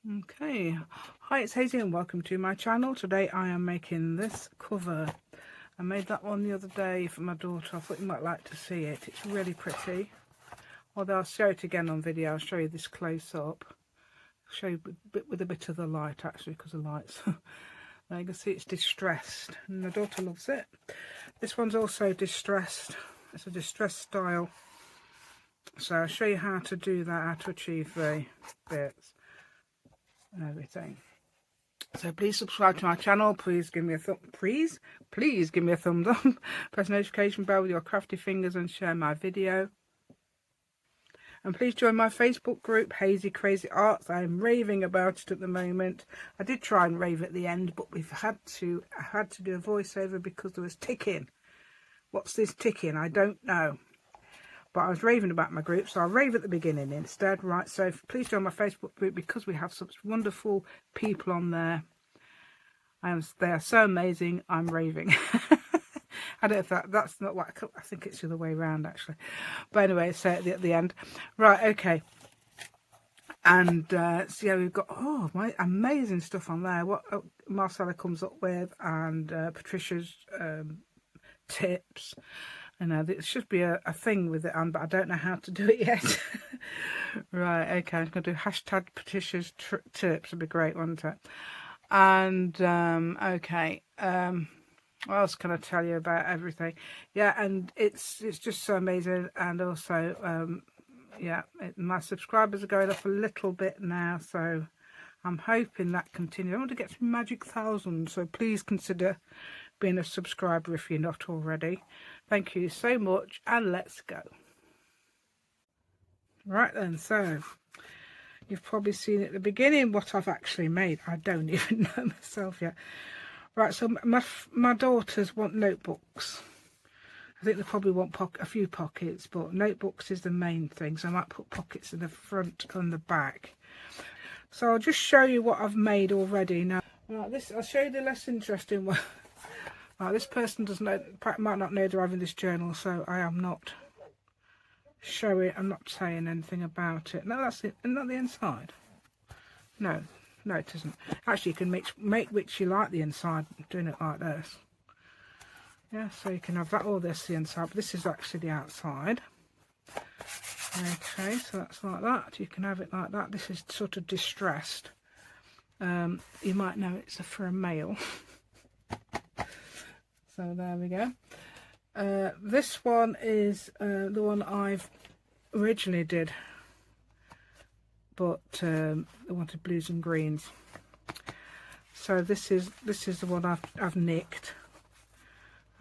Okay, hi, it's Hazy and welcome to my channel. Today I am making this cover. I made that one the other day for my daughter. I thought you might like to see it. It's really pretty. Although I'll show it again on video. I'll show you this close up. I'll show you with a bit of the light actually, because the lights. Now you can see it's distressed and my daughter loves it. This one's also distressed. It's a distressed style. So I'll show you how to do that, how to achieve the bits and everything. So please subscribe to my channel. Please give me a please give me a thumbs up. Press the notification bell with your crafty fingers and share my video. And please join my Facebook group, Hazy Crazy Arts. I'm raving about it at the moment. I did try and rave at the end, but I had to do a voiceover because there was ticking. What's this ticking? I don't know. But I was raving about my group, so I'll rave at the beginning instead. Right, so please join my Facebook group because we have such wonderful people on there. They are so amazing, I'm raving. I don't know if that's not what I think it's the other way around actually. But anyway, so at the end. Right, okay. And so yeah, we've got my amazing stuff on there. What Marcella comes up with, and Patricia's tips. There should be a thing with it on, but I don't know how to do it yet. Right, okay, I'm going to do hashtag Patricia's tips. It'd be great, wouldn't it? And okay, what else can I tell you about everything? Yeah, and it's just so amazing. And also yeah, my subscribers are going up a little bit now, so I'm hoping that continues. I want to get to magic 1,000, so please consider being a subscriber if you're not already. Thank you so much, and let's go. Right then, so you've probably seen at the beginning what I've actually made. I don't even know myself yet. Right, so my daughters want notebooks. I think they probably want a few pockets, but notebooks is the main thing. So I might put pockets in the front and the back. So I'll just show you what I've made already. Now, right, I'll show you the less interesting one. Right, this person might not know they're having this journal, so I am not showing. I'm not saying anything about it. No, that's it. Isn't that the inside? No, it isn't. Actually, you can make which you like the inside, doing it like this. Yeah, so you can have that or this the inside, but this is actually the outside. Okay, so that's like that. You can have it like that. This is sort of distressed. You might know it's for a male. So there we go. This one is the one I've originally did, but I wanted blues and greens. So this is the one I've nicked.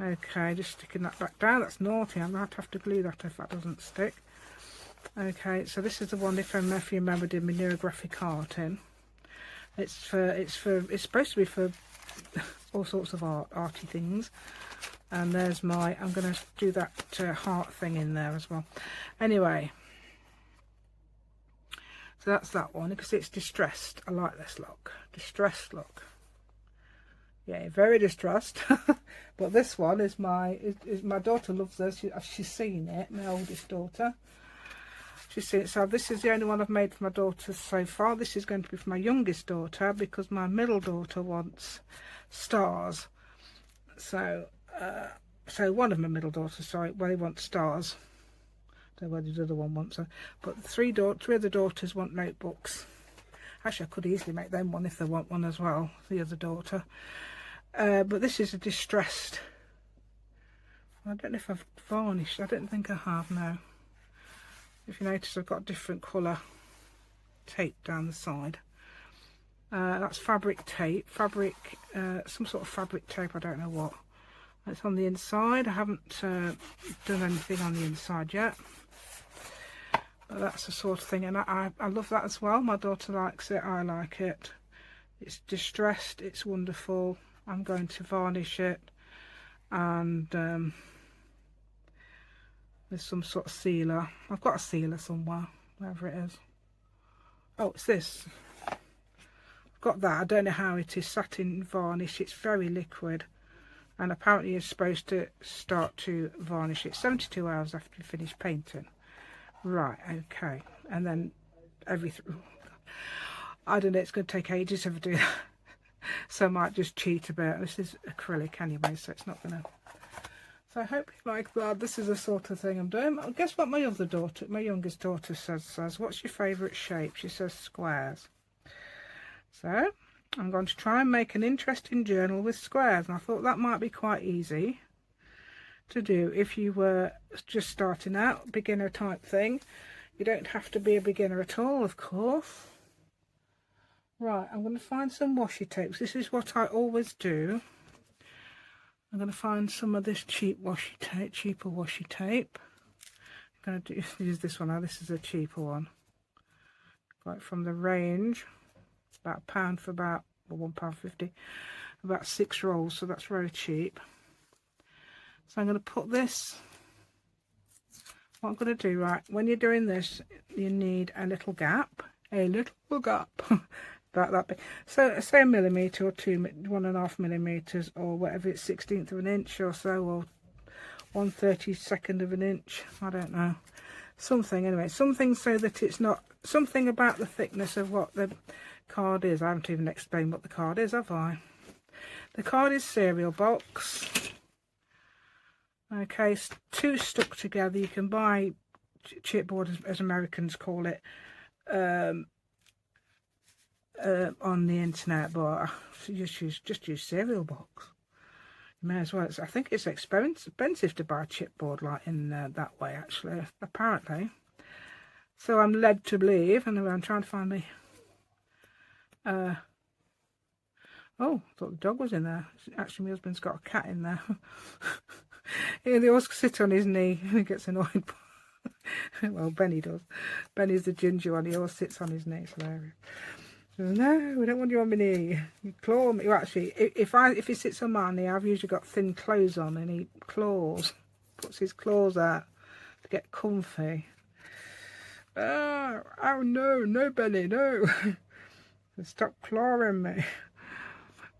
Okay, just sticking that back down. That's naughty. I might have to glue that if that doesn't stick. Okay, so this is the one if you remember did my neurographic art in. It's supposed to be for all sorts of arty things. And there's I'm going to do that heart thing in there as well. Anyway, so that's that one. You can see it's distressed. I like this look. Distressed look. Yeah, very distressed. But this one is my daughter loves this. She's seen it, my oldest daughter. She's seen it. So this is the only one I've made for my daughter so far. This is going to be for my youngest daughter because my middle daughter wants stars. So one of my middle daughters, sorry, well, they want stars. I don't know whether the other one wants her. But three of the daughters want notebooks. Actually, I could easily make them one if they want one as well, the other daughter. But this is a distressed. I don't know if I've varnished. I don't think I have, no. If you notice, I've got a different colour tape down the side. That's fabric tape. Some sort of fabric tape, I don't know what. It's on the inside. I haven't done anything on the inside yet. But that's the sort of thing, and I love that as well. My daughter likes it, I like it. It's distressed, it's wonderful. I'm going to varnish it, and there's some sort of sealer. I've got a sealer somewhere, wherever it is. Oh, it's this. I've got that. I don't know how it is. Satin varnish. It's very liquid, and apparently you're supposed to start to varnish it 72 hours after you finish painting. Right, okay. And then I don't know, it's going to take ages if I do that. So I might just cheat a bit. This is acrylic anyway, so it's not going to... So I hope you like that. This is the sort of thing I'm doing. Guess what my other daughter, my youngest daughter says, what's your favourite shape? She says squares. So I'm going to try and make an interesting journal with squares. And I thought that might be quite easy to do if you were just starting out, beginner type thing. You don't have to be a beginner at all, of course. Right, I'm going to find some washi tapes. This is what I always do. I'm going to find some of this cheap washi tape, cheaper washi tape. I'm going to use this one now. This is a cheaper one. Got it from the range. It's about £1 for about, or £1.50, about 6 rolls. So that's very cheap. So I'm going to put this. What I'm going to do, right, when you're doing this, you need a little gap. A little gap. About that big. So say 1 millimetre or 1.5 millimetres, or whatever, it's 1/16 of an inch or so, or 1/32 of an inch, I don't know, something anyway, something so that it's not, something about the thickness of what the card is. I haven't even explained what the card is, have I? The card is cereal box. Okay, 2 stuck together. You can buy chipboard, as Americans call it, on the internet, but just use cereal box. You may as well. I think it's expensive to buy a chipboard like in that way, actually, apparently. So I'm led to believe. Anyway, I'm trying to find me. Oh, I thought the dog was in there. Actually, my husband's got a cat in there. Yeah, they always sit on his knee and he gets annoyed. Well, Benny does. Benny's the ginger one. He always sits on his knee. It's hilarious. No, we don't want you on my knee. You claw me. Well, actually, if he sits on my knee, I've usually got thin clothes on, and he puts his claws out to get comfy. Oh no, Benny, no! Stop clawing me.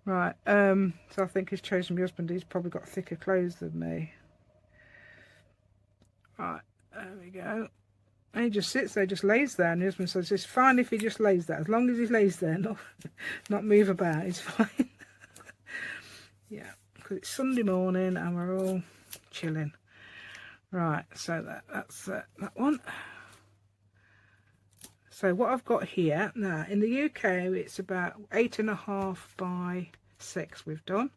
Right. So I think he's chosen my husband. He's probably got thicker clothes than me. Right. There we go. And he just sits there, just lays there, and his husband says it's fine if he just lays there, as long as he lays there, not move about, it's fine. Yeah, because it's Sunday morning and we're all chilling. Right, so that's that one. So what I've got here now, in the UK it's about 8.5 by 6 we've done.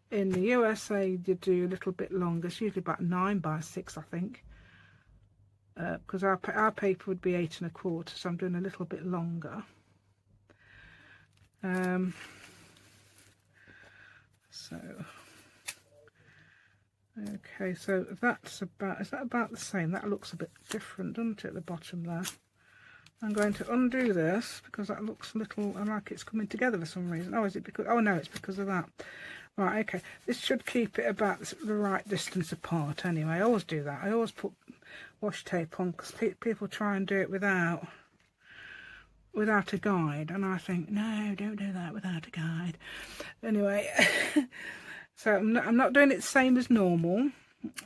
In the USA you do a little bit longer, it's usually about 9 by 6, I think. Because our paper would be 8.25, so I'm doing a little bit longer. So okay, so that's about, is that about the same? That looks a bit different, doesn't it, at the bottom there? I'm going to undo this because that looks a little like it's coming together for some reason. Oh, is it because, oh no, it's because of that. Right, okay, this should keep it about the right distance apart anyway. I always do that. I always put washi tape on because people try and do it without a guide, and I think, no, don't do that without a guide. Anyway, so I'm not doing it the same as normal.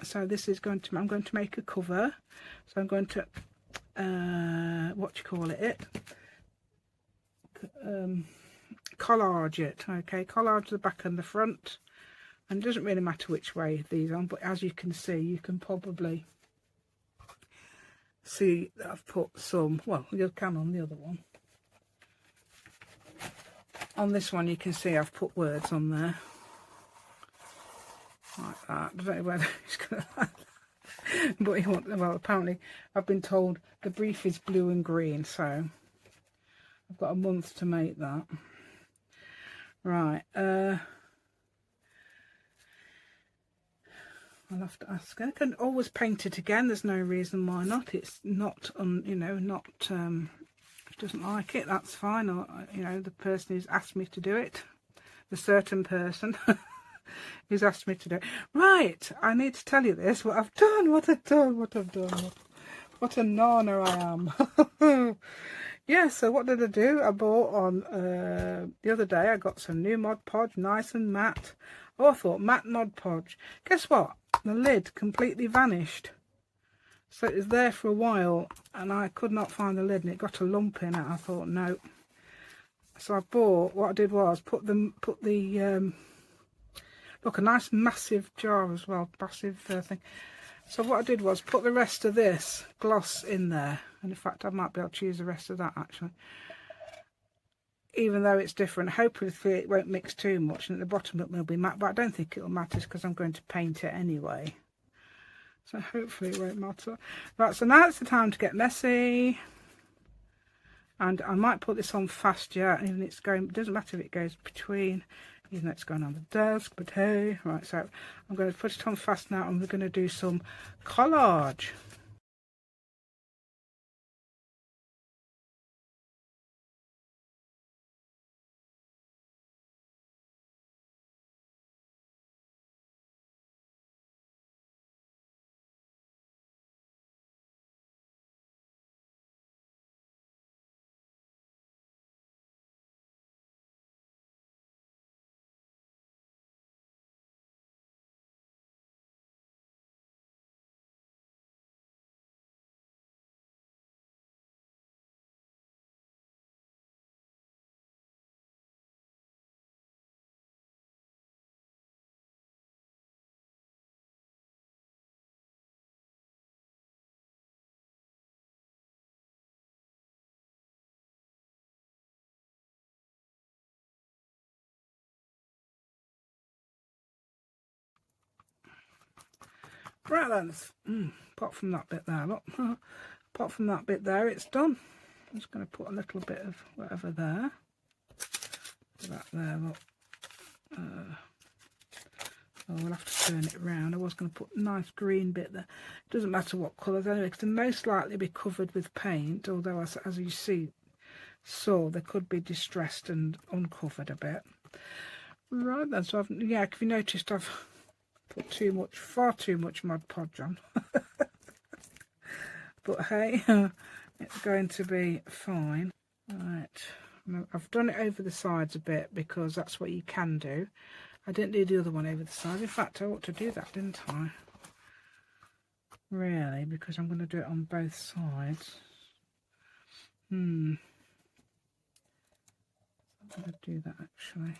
So this is going to, I'm going to make a cover. So I'm going to collage it. Okay, collage the back and the front, and it doesn't really matter which way these are, but as you can see, you can probably see that I've put some, well, you can on the other one. On this one you can see I've put words on there like that. I don't know whether it's gonna like that. But you want, well, apparently I've been told the brief is blue and green, so I've got a month to make that. Right, I'll have to ask. I can always paint it again. There's no reason why not. It's not, you know, not. If it doesn't like it, that's fine. Or, you know, the person who's asked me to do it, the certain person who's asked me to do it. Right, I need to tell you this. What I've done. What I've done. What a nana I am. Yeah, so what did I do? I bought on the other day, I got some new Mod Podge, nice and matte. Oh, I thought matte Mod Podge. Guess what? The lid completely vanished. So it was there for a while and I could not find the lid, and it got a lump in it. I thought, no, So I bought, what I did was put the look, a nice massive jar as well, massive thing. So what I did was put the rest of this gloss in there, and in fact I might be able to use the rest of that actually, even though it's different. Hopefully it won't mix too much, and at the bottom it will be matte, but I don't think it will matter because I'm going to paint it anyway, so hopefully it won't matter. Right, so now it's the time to get messy, and I might put this on fast, yeah, even it's going, it doesn't matter if it goes between, even though it's going on the desk, but hey. Right, so I'm going to put it on fast now, and we're going to do some collage. Right then, apart from that bit there, look, apart from that bit there, it's done. I'm just going to put a little bit of whatever there. That there, look. Oh, we'll have to turn it around. I was going to put a nice green bit there. It doesn't matter what colours anyway, because they're most likely be covered with paint, although as you saw, they could be distressed and uncovered a bit. Right then, so yeah, if you noticed, I've put far too much Mod Podge on. But hey, it's going to be fine. Right, I've done it over the sides a bit because that's what you can do. I didn't do the other one over the side. In fact, I ought to do that, didn't I? Really, because I'm going to do it on both sides. I'm going to do that actually.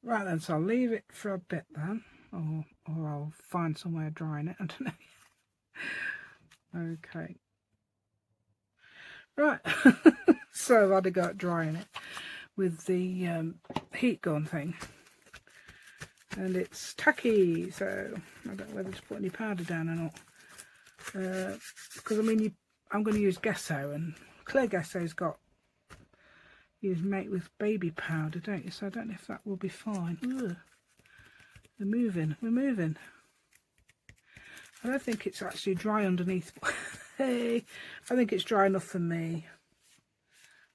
Right then, so I'll leave it for a bit then, or I'll find somewhere drying it, I don't know. Okay. Right, so I've had to go at drying it with the heat gun thing. And it's tacky, so I don't know whether to put any powder down or not. Because I mean, I'm going to use gesso, and clear gesso's got, you make with baby powder, don't you? So I don't know if that will be fine. Ugh. We're moving. I don't think it's actually dry underneath. Hey, I think it's dry enough for me.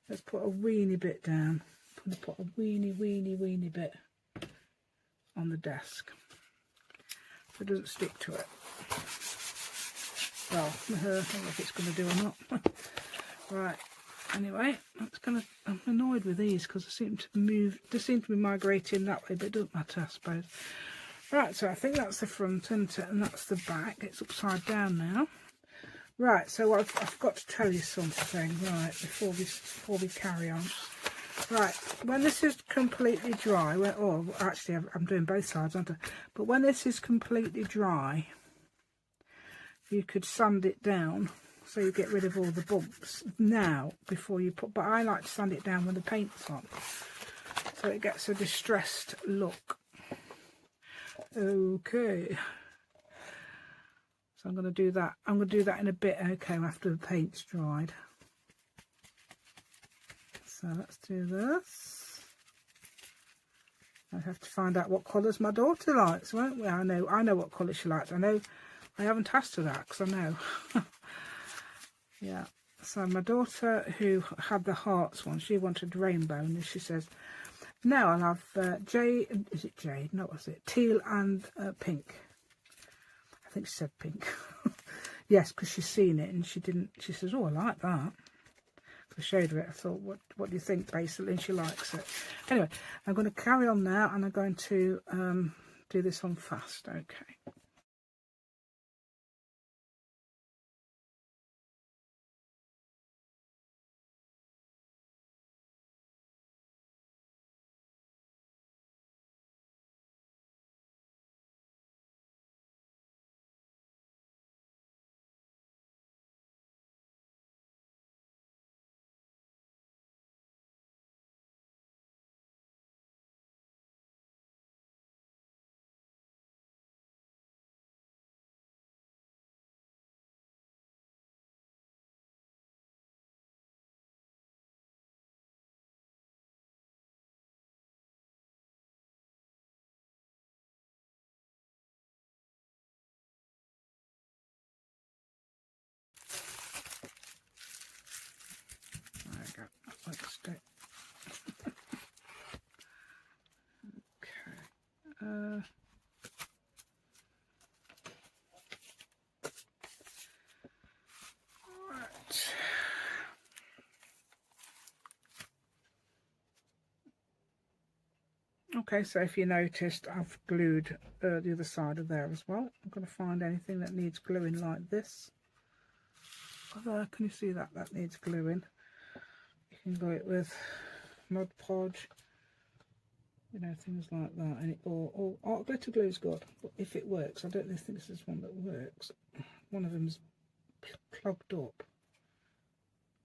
Let's put a weeny bit down. I'm going to put a weeny bit on the desk so it doesn't stick to it. Well, I don't know if it's going to do or not. Right, anyway, I'm annoyed with these because they seem to be migrating that way, but it doesn't matter, I suppose. Right, so I think that's the front, isn't it? And that's the back. It's upside down now. Right, so I've got to tell you something, right, before we carry on. Right, when this is completely dry, actually I'm doing both sides, aren't I? But when this is completely dry, you could sand it down so you get rid of all the bumps now before you put, but I like to sand it down when the paint's on, so it gets a distressed look. Okay, so I'm going to do that. I'm going to do that in a bit, okay, after the paint's dried. So let's do this. I have to find out what colours my daughter likes, won't we? I know what colour she likes. I know I haven't asked her that because I know. Yeah. So my daughter, who had the hearts one, she wanted rainbow, and she says, no, I'll have jade. Is it jade? No, was it teal and pink? I think she said pink. Yes, because she's seen it and she didn't. She says, oh, I like that. I showed her it. I thought, what do you think, basically? And she likes it. Anyway, I'm going to carry on now, and I'm going to do this on fast. Okay. There we go. That looks good. Okay. Right. Okay, so if you noticed, I've glued the other side of there as well. I'm going to find anything that needs gluing like this. Can you see that? That needs gluing. You can glue it with Mod Podge, you know, things like that. And or art glitter glue is good, but if it works, I don't think this is one that works. One of them's clogged up.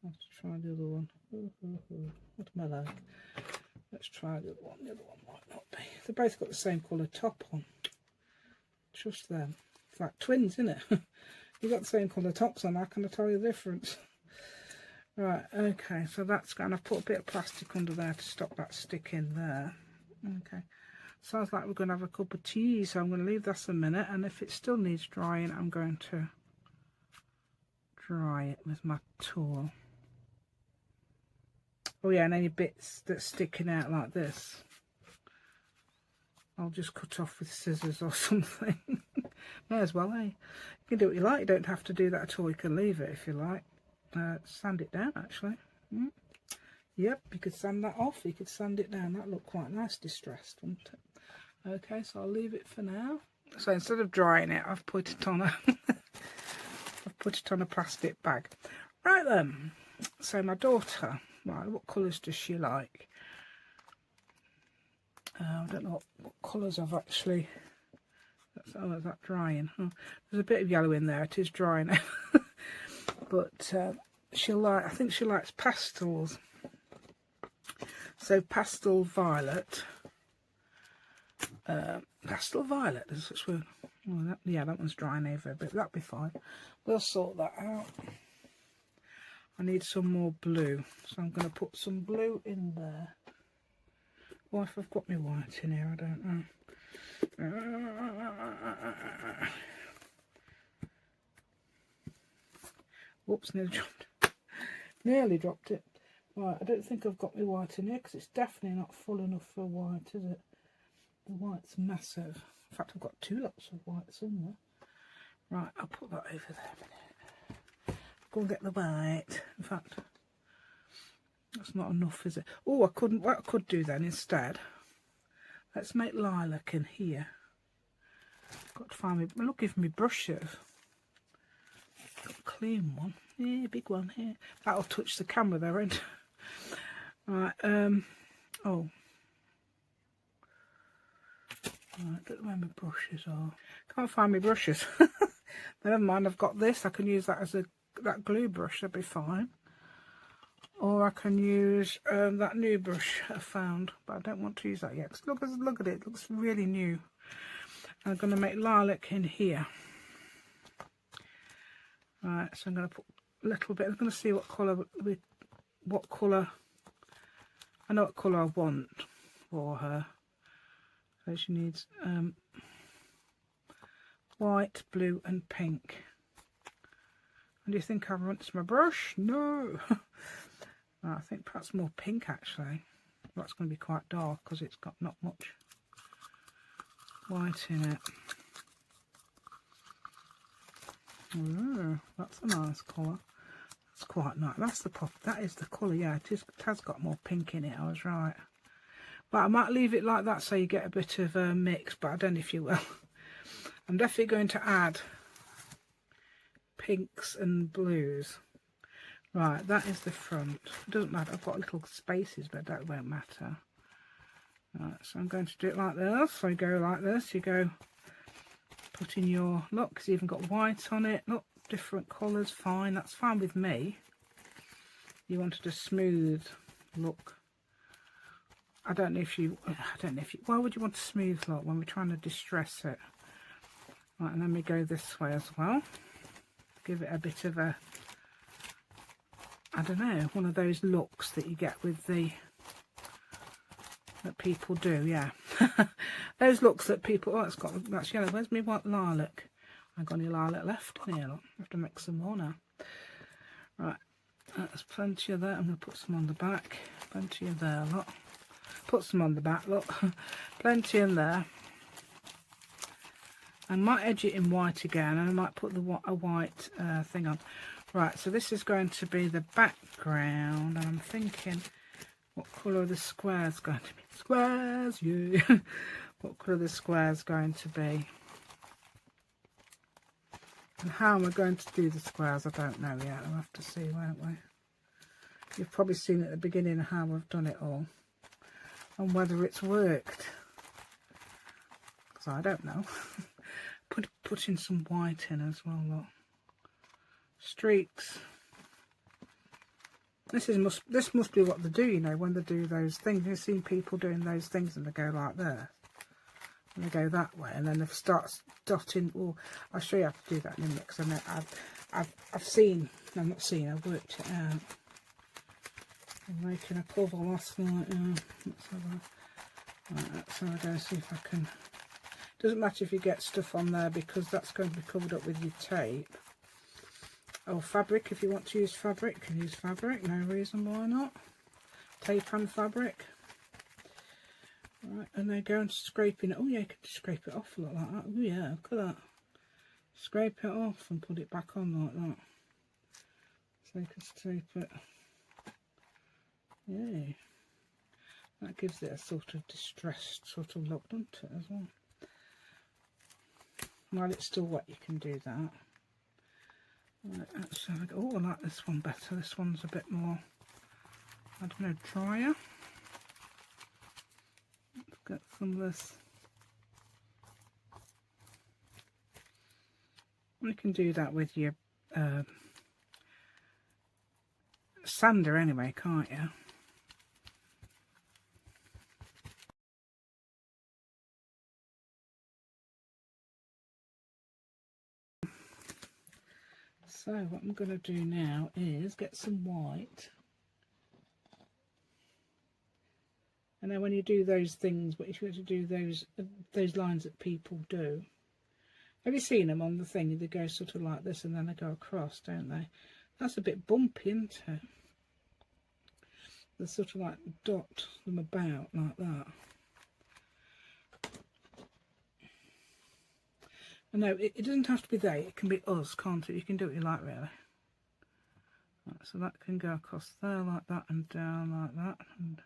Let's try the other one. What am I like? Let's try the other one. The other one might not be. They've both got the same colour top on. Trust them. It's like twins, isn't it? You've got the same colour tops on. How can I tell you the difference? Right, okay, so that's going to put a bit of plastic under there to stop that sticking there. Okay, sounds like we're going to have a cup of tea, so I'm going to leave this a minute, and if it still needs drying, I'm going to dry it with my tool. Oh yeah, and any bits that's sticking out like this, I'll just cut off with scissors or something. May as well, eh? You can do what you like, you don't have to do that at all, you can leave it if you like. Sand it down actually. Yep, you could sand that off, you could sand it down, that looked quite nice distressed, wouldn't it? Okay, so I'll leave it for now. So instead of drying it, I've put it on a I've put it on a plastic bag. Right then, so my daughter, right, what colours does she like? I don't know what colours I've actually. Oh, is that drying? Oh, there's a bit of yellow in there, it is drying. But she'll like, I think she likes pastels. So pastel violet. Pastel violet is such a word. Oh, yeah, that one's drying over a bit. That'll be fine. We'll sort that out. I need some more blue, so I'm going to put some blue in there. Or if I've got my white in here, I don't know. Whoops, nearly dropped it. Right, I don't think I've got my white in here because it's definitely not full enough for white, is it? The white's massive. In fact, I've got two lots of whites in there. Right, I'll put that over there a minute. Go and get the white. In fact, that's not enough, is it? Oh, what I could do then instead, let's make lilac in here. Got to find me, I'm looking for my brushes. Got a clean one. Yeah, big one here. That'll touch the camera there, won't it? Right, oh. Right, I don't know where my brushes are. Can't find my brushes. Never mind, I've got this. I can use that as that glue brush, that'd be fine. Or I can use that new brush I found, but I don't want to use that yet. Look at it, it looks really new. I'm going to make lilac in here. Right, so I'm going to put a little bit. I'm going to see what colour I know what colour I want for her. So she needs white, blue and pink. And do you think I've rinsed my brush? No. I think perhaps more pink actually. That's going to be quite dark because it's got not much white in it. Oh, that's a nice colour. Let's quite nice. That's the pop. That is the colour. Yeah, it has got more pink in it. I was right. But I might leave it like that so you get a bit of a mix. But I don't know if you will. I'm definitely going to add pinks and blues. Right, that is the front. It doesn't matter. I've got little spaces, but that won't matter. Right, so I'm going to do it like this. So you go like this. You go put in your look. It's even got white on it. Look, different colours. Fine. That's fine with me. You wanted a smooth look. I don't know if you. Why would you want a smooth look when we're trying to distress it? Right, and then we go this way as well. Give it a bit of a, I don't know, one of those looks that you get with that people do, yeah. Those looks that people, oh, that's yellow. Where's my white lilac? I've got any lilac left in here. Look. I have to mix some more now. Right, that's plenty of that. I'm going to put some on the back. Plenty of there, look. Put some on the back, look. Plenty in there. I might edge it in white again, and I might put a white thing on. Right, so this is going to be the background, and I'm thinking, what colour are the squares going to be? Squares, yeah. What colour are the squares going to be? And how am I going to do the squares? I don't know yet. We'll have to see, won't we? You've probably seen at the beginning how I've done it all, and whether it's worked. Because I don't know. Put in some white in as well, look. Streaks. This must be what they do, you know, when they do those things. You've seen people doing those things and they go like this. And they go that way, and then they start dotting. Oh, I'll show you how to do that in a mix. And I've seen, no, not seen, I've worked it out. I'm making a cover last night. Let's have a go, see if I can. Doesn't matter if you get stuff on there, because that's going to be covered up with your tape. Or fabric, if you want to use fabric, you can use fabric, no reason why not. Tape and fabric. Right, and then go and scraping it. Oh yeah, you can scrape it off like that. Oh yeah, look at that. Scrape it off and put it back on like that. So you can scrape it. Yeah. That gives it a sort of distressed sort of look, doesn't it, as well? While it's still wet, you can do that. Right, actually, oh, I like this one better. This one's a bit more, I don't know, drier. Let's get some of this. You can do that with your sander anyway, can't you? So what I'm going to do now is get some white. And then when you do those things, what you're going to do, those lines that people do. Have you seen them on the thing? They go sort of like this and then they go across, don't they? That's a bit bumpy, isn't it? They sort of like dot them about like that. No, it doesn't have to be they, it can be us, can't it? You can do what you like, really. Right, so that can go across there like that and down like that, and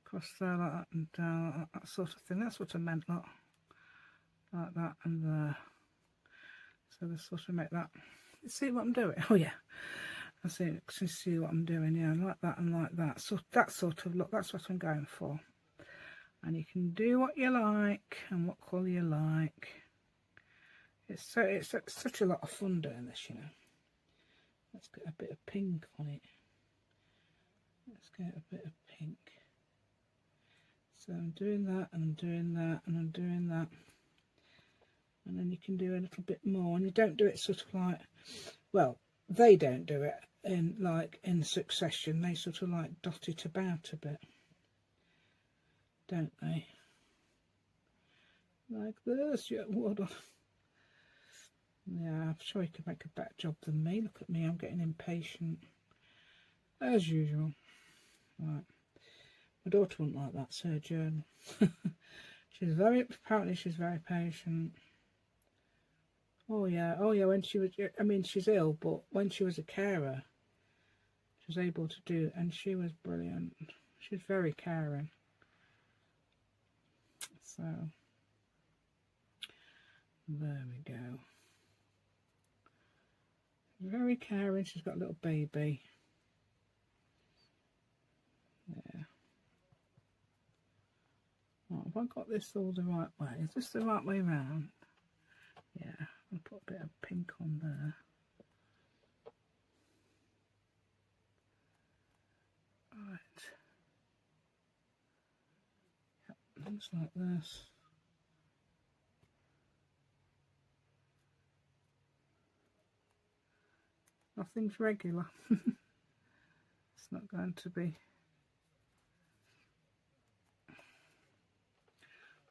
across there like that and down like that sort of thing. That's what I meant, like that and there. So this sort of make that. You see what I'm doing? Oh yeah, I see what I'm doing. Yeah, like that and like that. So that sort of look. That's what I'm going for. And you can do what you like and what colour you like. It's such a lot of fun doing this, you know. Let's get a bit of pink on it. Let's get a bit of pink. So I'm doing that, and I'm doing that, and I'm doing that. And then you can do a little bit more. And you don't do it sort of like, well, they don't do it in succession. They sort of like dot it about a bit, don't they? Like this. Yeah, what? Yeah, I'm sure you could make a better job than me. Look at me, I'm getting impatient. As usual. Right. My daughter wouldn't like that, it's her journal. Apparently she's very patient. Oh yeah, when she was, I mean, she's ill, but when she was a carer, she was able to do, and she was brilliant. She's very caring. So there we go. Very caring. She's got a little baby. Yeah. Oh, have I got this all the right way? Is this the right way round? Yeah. I'll put a bit of pink on there. Right. Yep, looks like this. Nothing's regular. It's not going to be.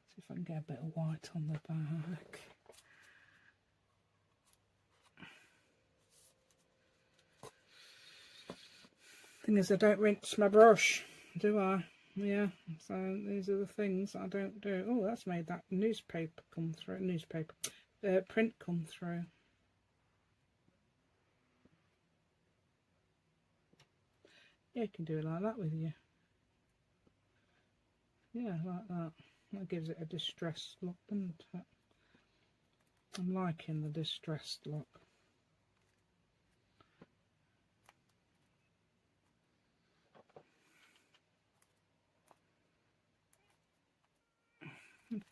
See if I can get a bit of white on the back. Thing is, I don't rinse my brush, do I? Yeah, so these are the things I don't do. Oh, that's made that newspaper come through. Print come through. Yeah, you can do it like that with you. Yeah, like that. That gives it a distressed look, doesn't it? I'm liking the distressed look.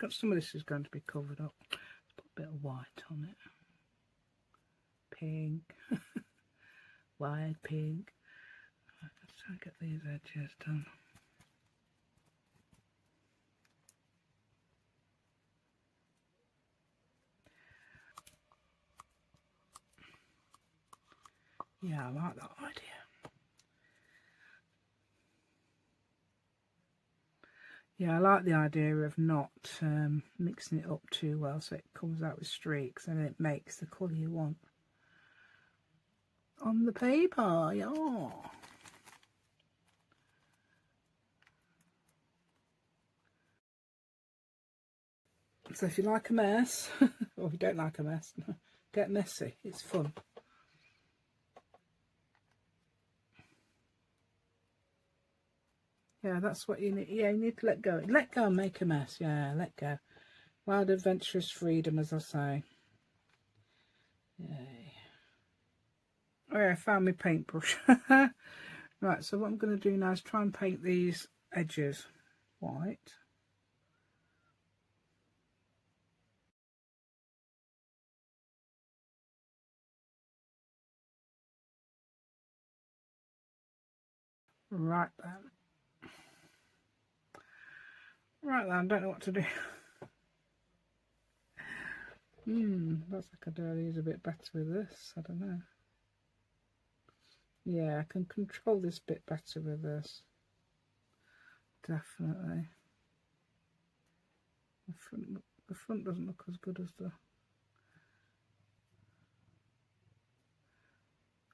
Some of this is going to be covered up. Let's put a bit of white on it. Pink. White, pink. Right, let's try and get these edges done. Yeah, I like that idea. Yeah, I like the idea of not mixing it up too well so it comes out with streaks and it makes the colour you want on the paper. Yeah. So if you like a mess, or if you don't like a mess, get messy. It's fun. Yeah, that's what you need. Yeah, you need to let go. Let go and make a mess. Yeah, let go. Wild Adventurous Freedom, as I say. Yay. Oh yeah, I found my paintbrush. Right, so what I'm going to do now is try and paint these edges white. Right then. Right then, I don't know what to do. Looks like I do these a bit better with this. I don't know. Yeah, I can control this bit better with this. Definitely. The front doesn't look as good as the...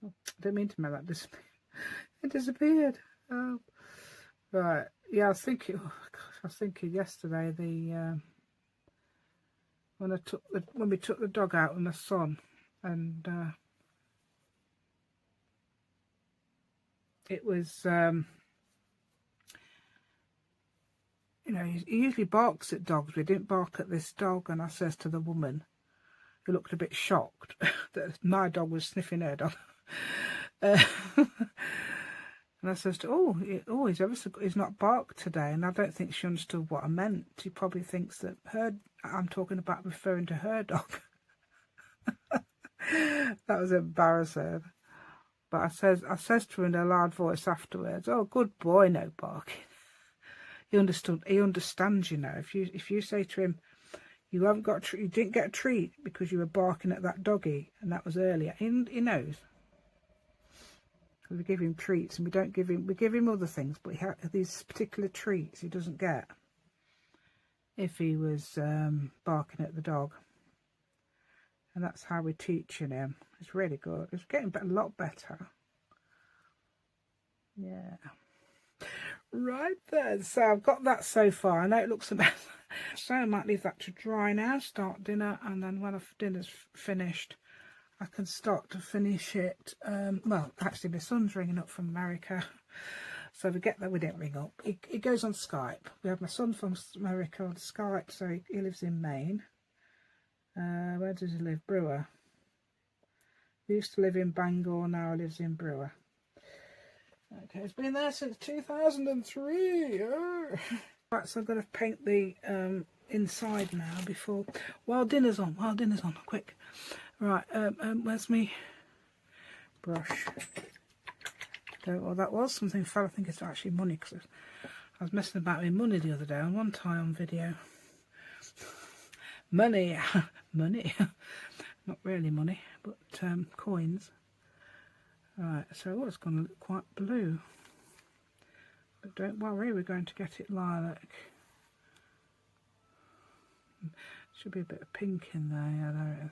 Oh, I didn't mean to make that disappear. It disappeared. Oh. Right. Yeah, I was thinking. Oh gosh, I was thinking yesterday when we took the dog out in the sun, and it was you know, he usually barks at dogs, but he didn't bark at this dog. And I says to the woman, who looked a bit shocked that my dog was sniffing her dog. And I says to he's not barked today. And I don't think she understood what I meant. She probably thinks that I'm talking about referring to her dog. That was embarrassing. But I says to her in a loud voice afterwards, "Oh, good boy, no barking." He understands, you know. If you say to him, you didn't get a treat because you were barking at that doggy, and that was earlier. He knows. We give him treats, and we give him other things, but these particular treats he doesn't get if he was barking at the dog. And that's how we're teaching him. It's really good. It's getting a lot better. Yeah. Right then, so I've got that so far. I know it looks a mess, so I might leave that to dry now, start dinner, and then when dinner's finished, I can start to finish it. Well, actually my son's ringing up from America, so we get that. We didn't ring up, he goes on Skype. We have my son from America on Skype, so he lives in Maine. Where does he live? Brewer. He used to live in Bangor, now he lives in Brewer. Okay, it's been there since 2003. Oh. Right, so I've got to paint the inside now before. While dinner's on, quick. Right, where's me brush? Don't know what that was. Something fell. I think it's actually money, because I was messing about with money the other day on one tie on video. Money, money, not really money, but coins. Right, so it's going to look quite blue. But don't worry, we're going to get it lilac. Should be a bit of pink in there. Yeah, there it is.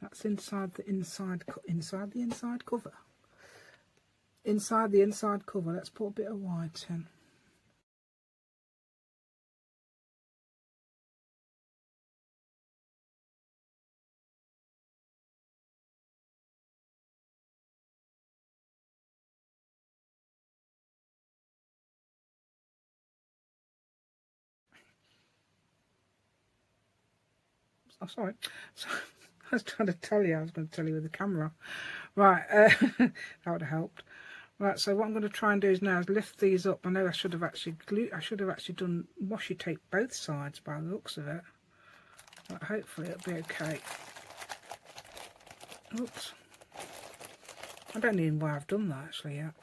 That's inside the inside cover. Inside the inside cover. Let's put a bit of white in. Oh, sorry. I was trying to tell you. I was going to tell you with the camera. Right, that would have helped. Right, so what I'm going to try and do is now is lift these up. I know I should have actually done washi tape both sides by the looks of it. But hopefully it'll be okay. Oops. I don't even know why I've done that actually yet.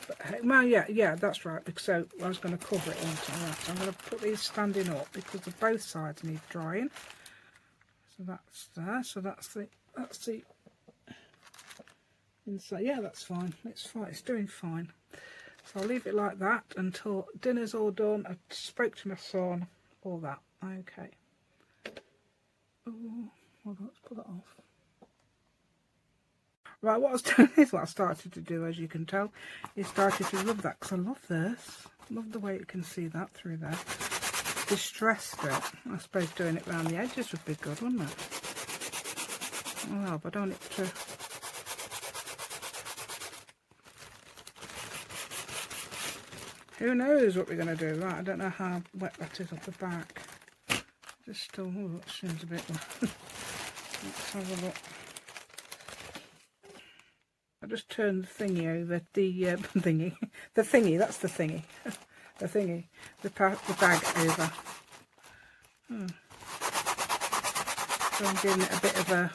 But, well, yeah, that's right. Because so I was going to cover it all time. Right, so I'm going to put these standing up because the both sides need drying. So that's there. So that's the inside. Yeah, that's fine. It's fine. It's doing fine. So I'll leave it like that until dinner's all done. I spoke to my son. All that. Okay. Oh, hold on, let's pull that off. Right, what I was doing is what I started to do, as you can tell, is started to rub that, because I love this. Love the way you can see that through there. Distressed it. I suppose doing it around the edges would be good, wouldn't it? Well, but I don't want it to... Who knows what we're going to do? Right, I don't know how wet that is off the back. Just still... Oh, that seems a bit... Let's have a look. I just turned the thingy over, the thingy, that's the thingy, the bag over. So I'm giving it a bit of a,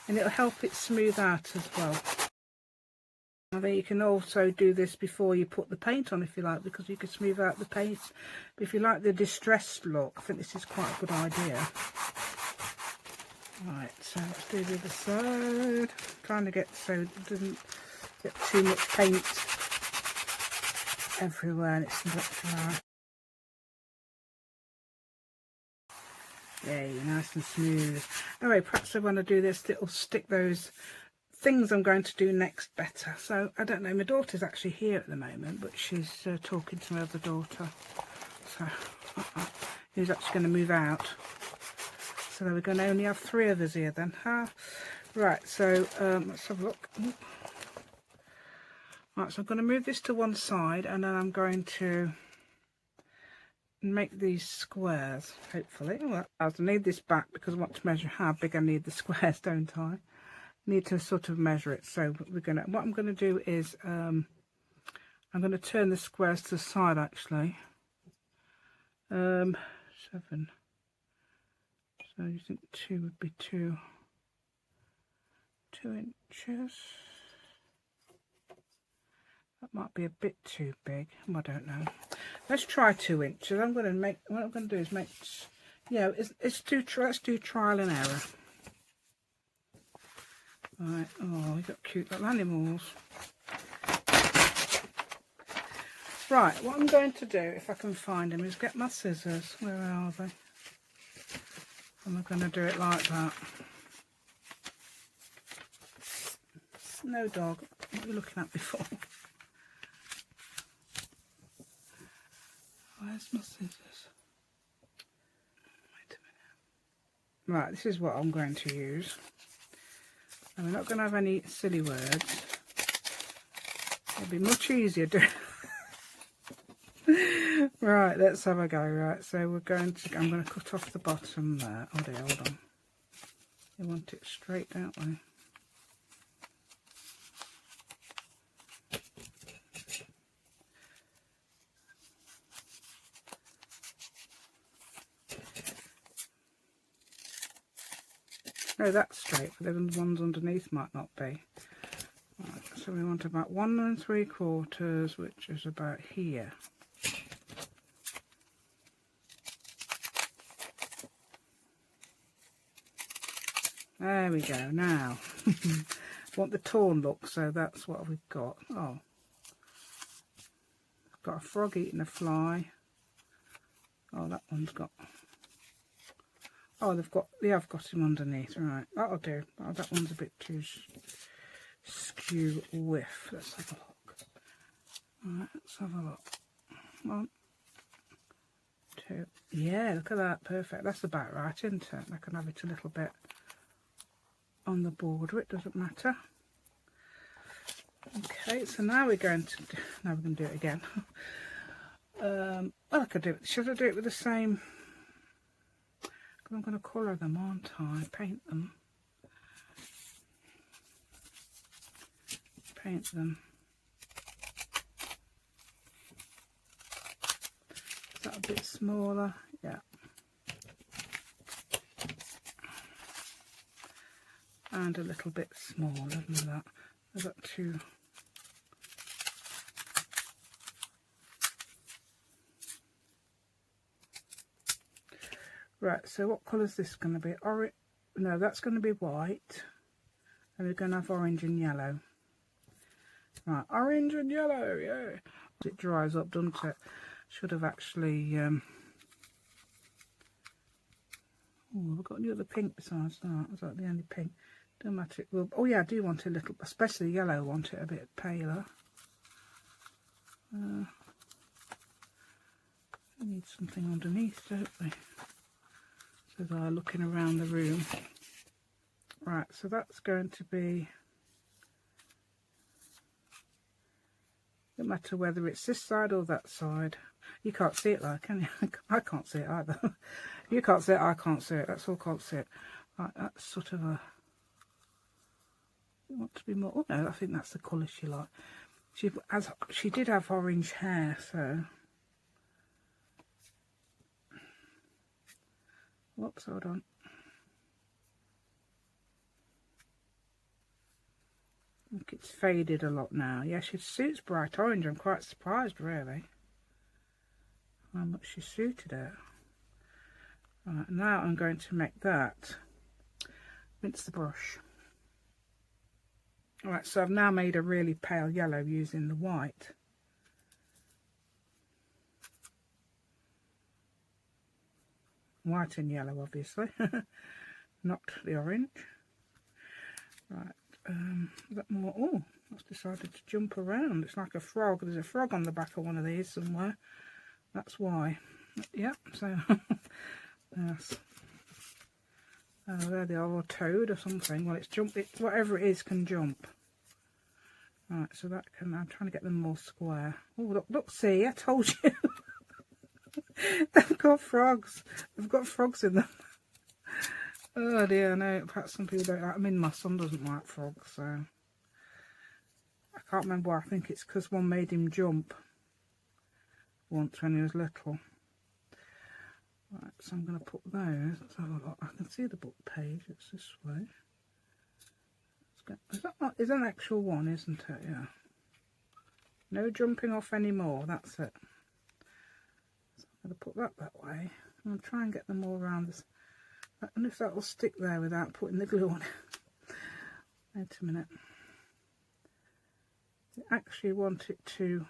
and it'll help it smooth out as well. I think you can also do this before you put the paint on if you like, because you can smooth out the paint. But if you like the distressed look, I think this is quite a good idea. Right, so let's do the other side. Trying to get so it doesn't get too much paint everywhere and it's not dry. Yay, nice and smooth. Anyway, perhaps I want to do this, it'll stick those things I'm going to do next better. So, I don't know, my daughter's actually here at the moment, but she's talking to my other daughter. So, who's actually going to move out. So we're going to only have 3 of us here then. Right, so let's have a look. Right, so I'm going to move this to one side and then I'm going to make these squares, hopefully. Well, I need this back because I want to measure how big I need the squares, don't I? Need to sort of measure it. So what I'm going to do is I'm going to turn the squares to the side actually. 7. So you think 2 would be 2 inches. That might be a bit too big. I don't know. Let's try 2 inches. What I'm going to do is make, yeah, let's do trial and error. Right. Oh, we got cute little animals. Right. What I'm going to do, if I can find them, is get my scissors. Where are they? I'm going to do it like that. No dog. What are you looking at before? Where's my scissors? Wait a minute. Right, this is what I'm going to use. And we're not going to have any silly words. It'll be much easier doing. Right, let's have a go. Right, so I'm going to cut off the bottom there. Oh dear, hold on. We want it straight, don't we? No, that's straight, but the ones underneath might not be. Right, so we want about 1 3/4, which is about here. There we go. Now, want the torn look, so that's what we've got. Oh, got a frog eating a fly. Oh, that one's got. Oh, they have got him underneath. Right, that'll do. Oh, that one's a bit too skew whiff. Let's have a look. Right, let's have a look. 1, 2. Yeah, look at that. Perfect. That's about right, isn't it? I can have it a little bit on the border. It doesn't matter. Okay, so now we're going to do it again. Well, I could do it. Should I do it with the same? Because I'm going to colour them, aren't I? Paint them. Paint them. Is that a bit smaller? Yeah. And a little bit smaller than that. I've got 2. Right, so what colour is this going to be? Orange? No, that's going to be white. And we're going to have orange and yellow. Right, orange and yellow, yeah. It dries up, doesn't it? Should have actually... Oh, we've got any other pink besides that. Is that the only pink? Don't matter. Well, oh yeah, I do want a little, especially yellow. I want it a bit paler. We need something underneath, don't we? So they're looking around the room. Right, so that's going to be. Don't matter whether it's this side or that side. You can't see it, like, can you? I can't see it either. You can't see it. I can't see it. That's all. Can't see it. Right, that's sort of a. Want to be more. Oh no, I think that's the colour she liked. She did have orange hair, so. Whoops, hold on. I think it's faded a lot now. Yeah, she suits bright orange. I'm quite surprised, really, how much she suited it. Right, now I'm going to make that. Rinse the brush. Alright, so I've now made a really pale yellow using the white. White and yellow, obviously. Not the orange. Right, is that more? Oh, that's decided to jump around. It's like a frog. There's a frog on the back of one of these somewhere. That's why. Yep, so... yes. Oh, there they are, or a toad or something. Well, it's whatever it is can jump. Right, so that can, I'm trying to get them more square. Oh, look, see, I told you. They've got frogs. They've got frogs in them. Oh dear, no, perhaps some people don't like, I mean, my son doesn't like frogs, so. I can't remember why. I think it's because one made him jump once when he was little. Right, so I'm going to put those. Let's have a look. I can see the book page. It's this way. Is that an actual one, isn't it? Yeah. No jumping off anymore. That's it. So I'm going to put that way. I'll try and get them all around this. I don't know if that will stick there without putting the glue on it. Wait a minute. I actually want it to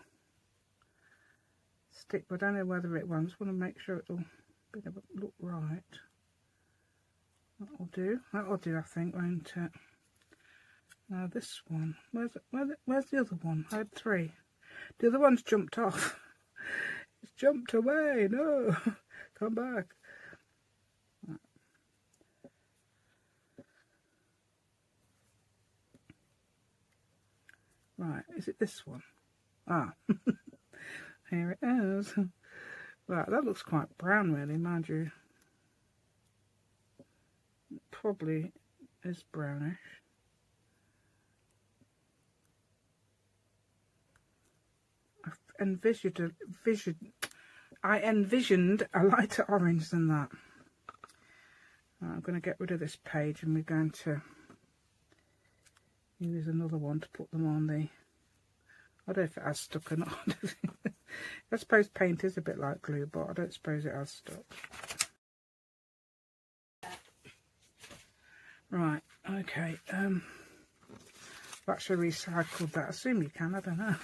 stick, but I don't know whether it will. I just want to make sure it'll look right. That'll do. That'll do, I think, won't it? Now this one. Where's the other one? I had 3. The other one's jumped off. It's jumped away. No, come back. Right. Right, is it this one? Ah, here it is. Right, that looks quite brown really, mind you. It probably is brownish. I envisioned a lighter orange than that. Right, I'm going to get rid of this page and we're going to use another one to put them on the... I don't know if it has stuck or not. I suppose paint is a bit like glue, but I don't suppose it has stuck. Right, okay. Actually recycled that. I assume you can, I don't know.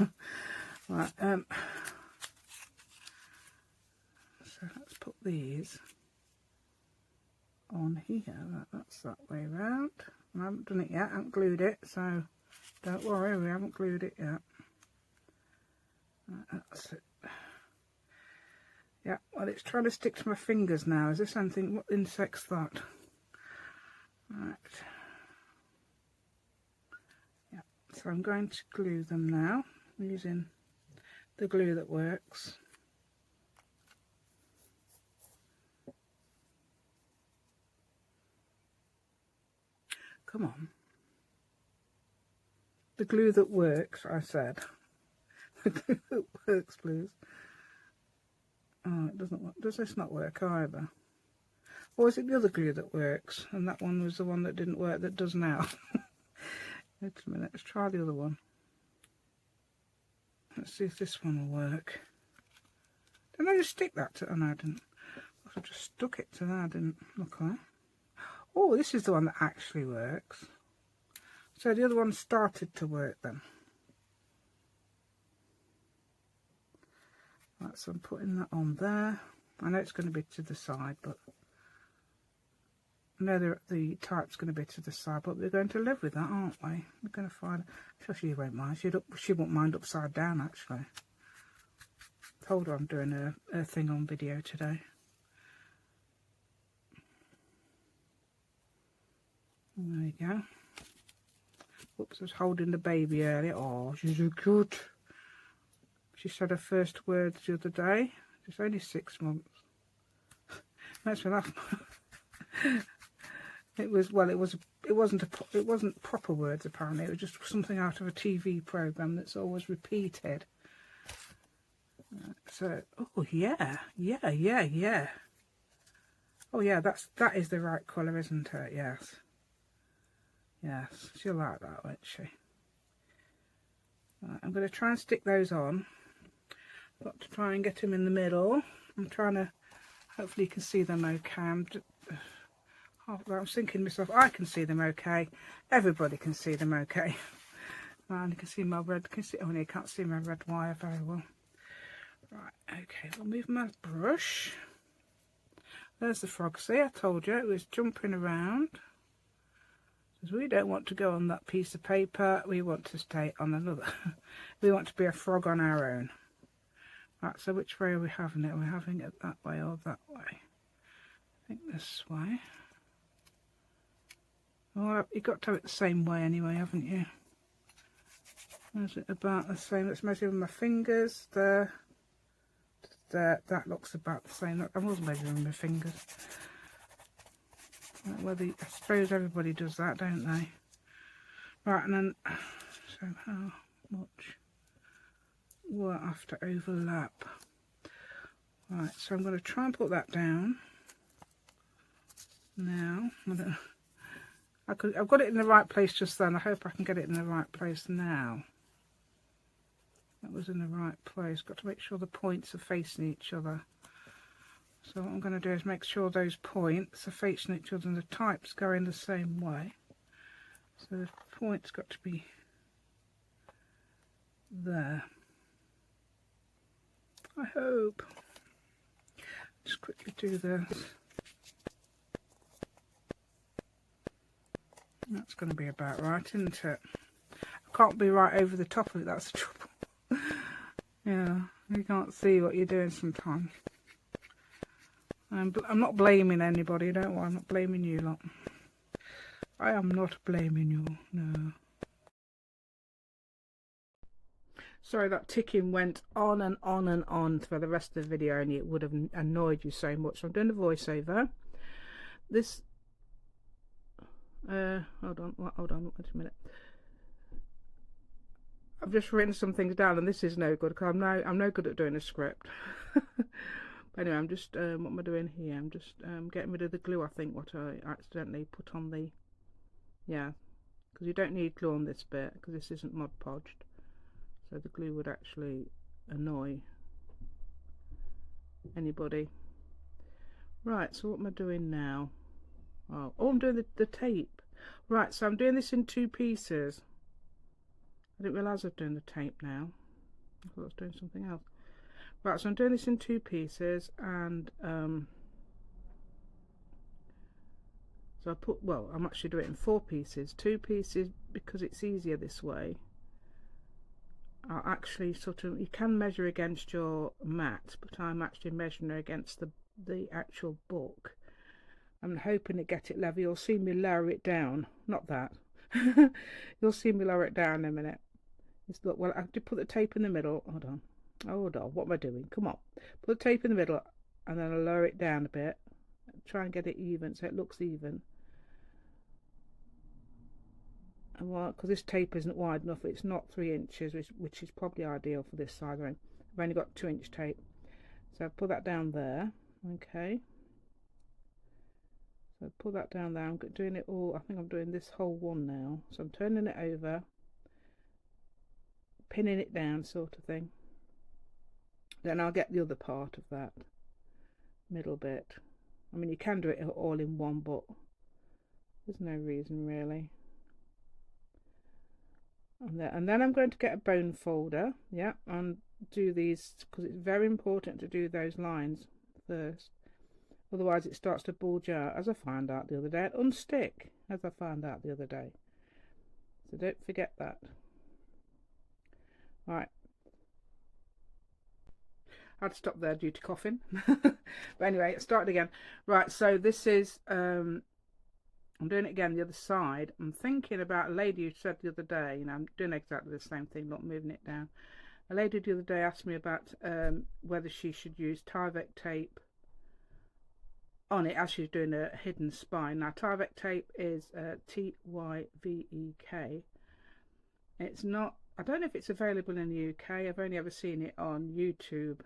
Right, so let's put these on here. That's that way round. I haven't done it yet, I haven't glued it, so don't worry, we haven't glued it yet. Right, that's it. Yeah, well, it's trying to stick to my fingers now. Is this anything? What insect's that? Right. Yeah, so I'm going to glue them now using the glue that works. Come on. The glue that works, I said. The glue that works, please. Oh, it doesn't work. Does this not work either? Or is it the other glue that works? And that one was the one that didn't work that does now. Wait a minute, let's try the other one. Let's see if this one will work. Didn't I just stick that to... Oh no, I didn't. I just stuck it to that, I didn't. Okay. Oh, this is the one that actually works. So the other one started to work then. Right, so I'm putting that on there. I know it's going to be to the side, but I know the type's going to be to the side, but we're going to live with that, aren't we? We're going to find... Sure, she won't mind. She won't mind upside down, actually. Told her I'm doing a thing on video today. There you go. Oops, I was holding the baby earlier. Oh, she's so good. She said her first words the other day. She's only 6 months. Makes me laugh. It wasn't proper words apparently. It was just something out of a TV program that's always repeated. So, oh yeah. Oh yeah, that is the right colour, isn't it? Yes. Yes, she'll like that, won't she? Right, I'm going to try and stick those on. Got to try and get them in the middle. I'm trying to, hopefully you can see them okay. I was thinking to myself, I can see them okay. Everybody can see them okay. And you can see my red, oh no, you can't see my red wire very well. Right, okay, I'll move my brush. There's the frog. See, I told you it was jumping around. Because we don't want to go on that piece of paper, we want to stay on another. We want to be a frog on our own. Right, so which way are we having it? Are we having it that way or that way? I think this way. Well, you've got to have it the same way anyway, haven't you? Is it about the same? Let's measure with my fingers. There. There. That looks about the same. I was measuring my fingers. Whether, I suppose everybody does that, don't they? Right, and then, so how much will I have to overlap? Right, so I'm going to try and put that down. Now, I've got it in the right place just then. I hope I can get it in the right place now. That was in the right place. Got to make sure the points are facing each other. So what I'm going to do is make sure those points are facing each other and the types go in the same way. So the point's got to be there. I hope. Just quickly do this. That's going to be about right, isn't it? I can't be right over the top of it, that's the trouble. Yeah, you can't see what you're doing sometimes. I'm not blaming anybody, don't worry, I'm not blaming you lot. I am not blaming you, no. Sorry, that ticking went on and on and on for the rest of the video, and it would have annoyed you so much. So I'm doing the voiceover. This, hold on, wait a minute. I've just written some things down, and this is no good because I'm no good at doing a script. But anyway, I'm just what am I doing here? I'm just getting rid of the glue. I think what I accidentally put on the, yeah, because you don't need glue on this bit because this isn't Mod Podged, so the glue would actually annoy anybody. Right, so what am I doing now? Oh, I'm doing the tape. Right, so I'm doing this in 2 pieces. I didn't realise I was doing the tape now. I thought I was doing something else. Right, so I'm doing this in 2 pieces, and so I put, well, I'm actually doing it in 4 pieces. 2 pieces because it's easier this way. I'll actually sort of, you can measure against your mat, but I'm actually measuring against the actual book. I'm hoping to get it level. You'll see me lower it down. Not that. You'll see me lower it down in a minute. Look, well, I have to put the tape in the middle. Hold on. What am I doing? Come on. Put the tape in the middle, and then I'll lower it down a bit. Try and get it even so it looks even. And well, because this tape isn't wide enough, it's not 3 inches, which is probably ideal for this size. I've only got 2-inch tape. So I've put that down there. Okay. So pull that down there. I'm doing it all. I think I'm doing this whole one now. So I'm turning it over, pinning it down, sort of thing. Then I'll get the other part of that middle bit. I mean, you can do it all in one, but there's no reason really. And then I'm going to get a bone folder, yeah, and do these because it's very important to do those lines first. Otherwise it starts to bulge out, as I found out the other day, and unstick, as I found out the other day. So don't forget that. Right. I had to stop there due to coughing. But anyway, start again. Right, so this is, I'm doing it again the other side. I'm thinking about a lady who said the other day, you know, I'm doing exactly the same thing, not moving it down. A lady the other day asked me about whether she should use Tyvek tape on it as she's doing a hidden spine. Now Tyvek tape is Tyvek. It's not, I don't know if it's available in the UK. I've only ever seen it on YouTube,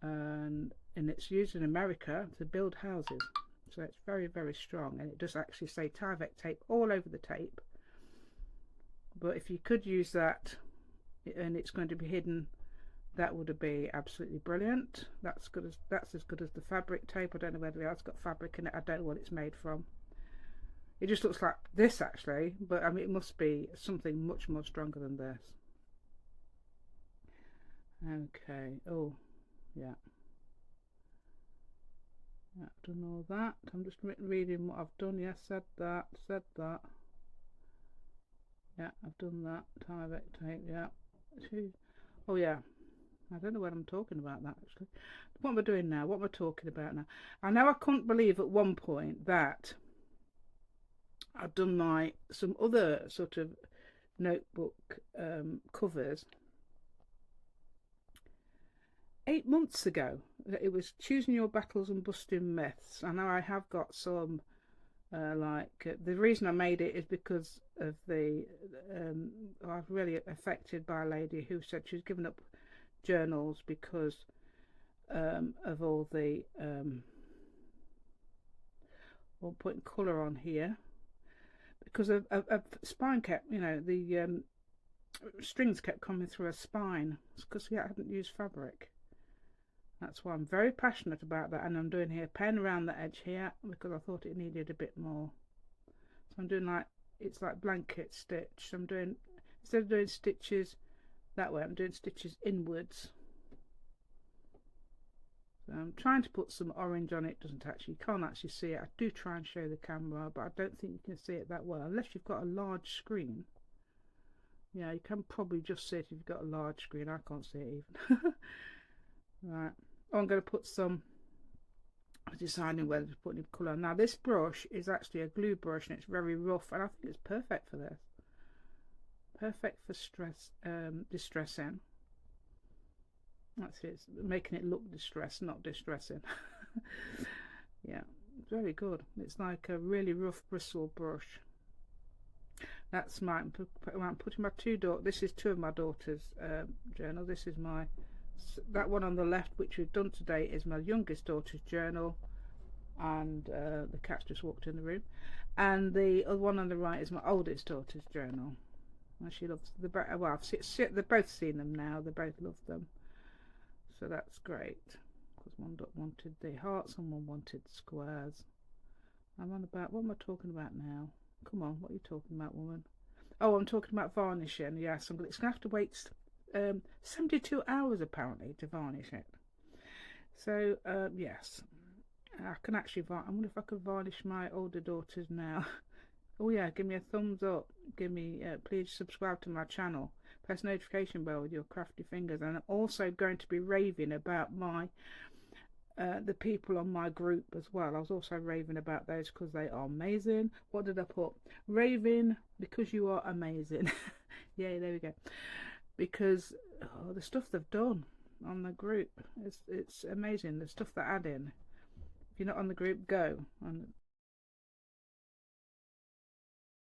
and it's used in America to build houses. So it's very, very strong, and it does actually say Tyvek tape all over the tape. But if you could use that and it's going to be hidden, that would be absolutely brilliant. That's as good as the fabric tape. I don't know whether it's got fabric in it. I don't know what it's made from. It just looks like this actually, but I mean it must be something much more stronger than this. Okay. Oh, yeah. I've done all that. I'm just reading what I've done. Yes, said that. Yeah, I've done that. Tyvek tape. Yeah. Oh yeah. I don't know what I'm talking about that actually. What am I doing now? What am I talking about now? I know I couldn't believe at one point that I've done some other sort of notebook covers 8 months ago. It was choosing your battles and busting myths. I know I have got some the reason I made it is because of I was really affected by a lady who said she was giving up journals because of all the putting colour on here, because of spine kept, you know, the strings kept coming through her spine. It's because I hadn't used fabric. That's why I'm very passionate about that, and I'm doing here pen around the edge here because I thought it needed a bit more. So I'm doing it's like blanket stitch. I'm doing, instead of doing stitches that way, I'm doing stitches inwards. So I'm trying to put some orange on it. Doesn't actually, you can't actually see it. I do try and show the camera, but I don't think you can see it that well unless you've got a large screen. Yeah, you can probably just see it if you've got a large screen. I can't see it even. Right. Oh, I'm going to put some, I'm deciding whether to put any colour. Now this brush is actually a glue brush and it's very rough, and I think it's perfect for this. Perfect for stress, distressing. That's it, making it look distressed, not distressing. Yeah, very good. It's like a really rough bristle brush. That's mine. I'm putting my this is two of my daughters' journal. This is that one on the left, which we've done today, is my youngest daughter's journal, and the cat's just walked in the room. And the other one on the right is my oldest daughter's journal. And she loves well, they've both seen them now. They both love them, so that's great. Because one wanted the hearts and one wanted squares. I'm on about, what am I talking about now? Come on, what are you talking about, woman? Oh, I'm talking about varnishing. Yes, it's going to have to wait 72 hours apparently to varnish it. So yes, I can actually I wonder if I could varnish my older daughters now. Oh yeah, give me a thumbs up. Give me please subscribe to my channel. Press notification bell with your crafty fingers. And I'm also going to be raving about my the people on my group as well. I was also raving about those because they are amazing. What did I put? Raving because you are amazing. Yeah, there we go. Because the stuff they've done on the group, it's amazing. The stuff they add in. If you're not on the group, go and